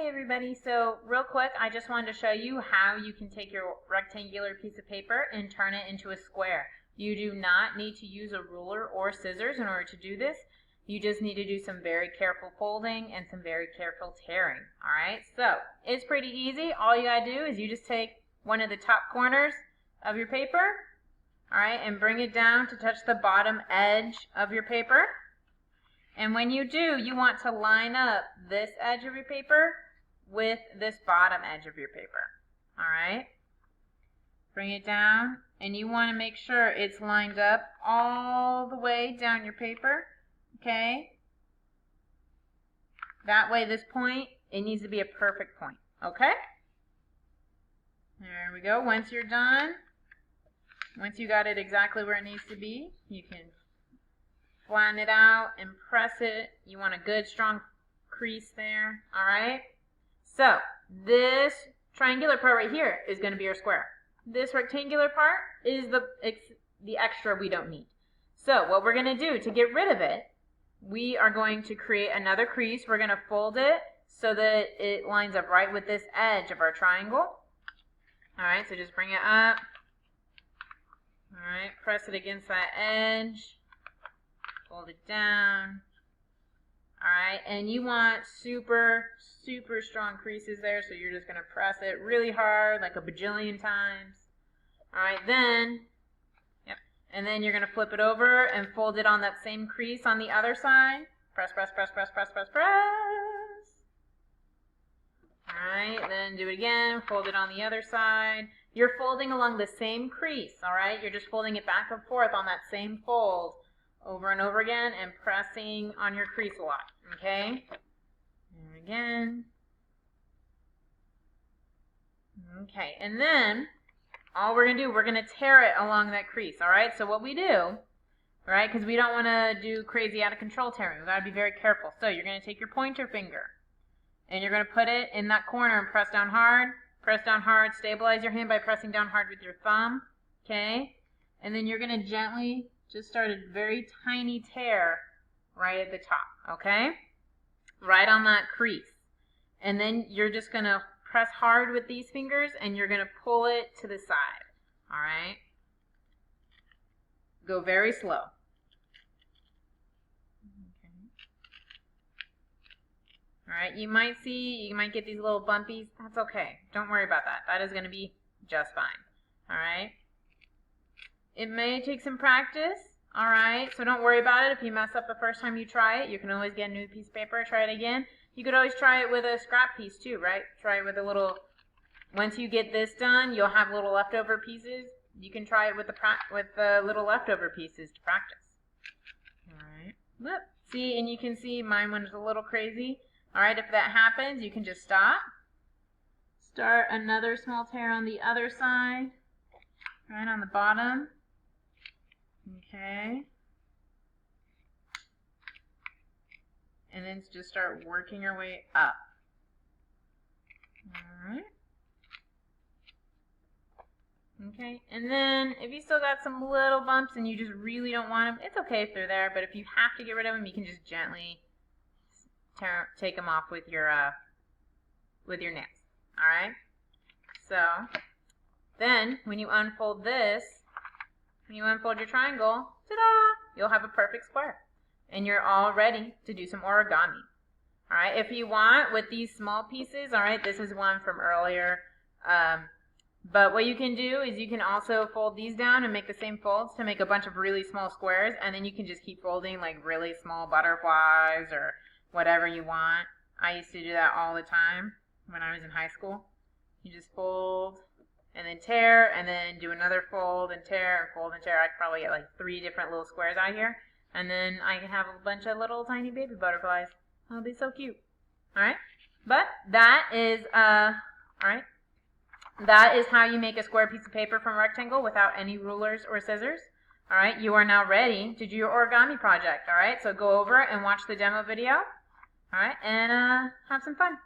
Hey everybody, so real quick I just wanted to show you how you can take your rectangular piece of paper and turn it into a square. You do not need to use a ruler or scissors in order to do this. You just need to do some very careful folding and some very careful tearing. Alright, so it's pretty easy. All you gotta do is you just take one of the top corners of your paper, alright, and bring it down to touch the bottom edge of your paper. And when you do, you want to line up this edge of your paper with this bottom edge of your paper. Alright? Bring it down, and you want to make sure it's lined up all the way down your paper. Okay? That way, this point, it needs to be a perfect point. Okay? There we go. Once you're done, once you got it exactly where it needs to be, you can flatten it out and press it. You want a good strong crease there. Alright? So, this triangular part right here is going to be your square. This rectangular part is the extra we don't need. So, what we're going to do to get rid of it, we are going to create another crease. We're going to fold it so that it lines up right with this edge of our triangle. Alright, so just bring it up. Alright, press it against that edge. Fold it down. Alright, and you want super strong creases there, so you're just going to press it really hard, like a bajillion times. Alright, then, and then you're going to flip it over and fold it on that same crease on the other side. Press, press, press, press, press, press, press. Alright, then do it again, fold it on the other side. You're folding along the same crease, alright? You're just folding it back and forth on that same fold over and over again and pressing on your crease a lot, okay? And again. Okay, and then all we're going to do, we're going to tear it along that crease, all right? So what we do, right, because we don't want to do crazy out of control tearing. We've got to be very careful. So you're going to take your pointer finger and you're going to put it in that corner and press down hard. Press down hard, stabilize your hand by pressing down hard with your thumb, okay? And then you're going to gently just start a very tiny tear right at the top, okay? Right on that crease. And then you're just going to press hard with these fingers and you're going to pull it to the side, all right? Go very slow. Okay. All right, you might get these little bumpies. That's okay. Don't worry about that. That is going to be just fine, all right? It may take some practice, alright, so don't worry about it. If you mess up the first time you try it, you can always get a new piece of paper, try it again. You could always try it with a scrap piece too, right? Try it with a little, once you get this done, you'll have little leftover pieces. You can try it with the little leftover pieces to practice. Alright, whoop. See, and you can see mine went a little crazy. Alright, if that happens, you can just stop. Start another small tear on the other side, right on the bottom. Okay. And then just start working your way up. Alright. Okay. And then if you still got some little bumps and you just really don't want them, it's okay if they're there, but if you have to get rid of them, you can just gently take them off with your nails. Alright? So, then when you unfold this, when you unfold your triangle, ta-da! You'll have a perfect square. And you're all ready to do some origami. Alright, if you want, with these small pieces, alright, this is one from earlier. But what you can do is you can also fold these down and make the same folds to make a bunch of really small squares. And then you can just keep folding like really small butterflies or whatever you want. I used to do that all the time when I was in high school. You just fold and then tear, and then do another fold and tear and fold and tear. I could probably get like 3 different little squares out here. And then I can have a bunch of little tiny baby butterflies. That'll be so cute. Alright? But that is, alright? That is how you make a square piece of paper from a rectangle without any rulers or scissors. Alright? You are now ready to do your origami project. Alright? So go over and watch the demo video. Alright? And have some fun.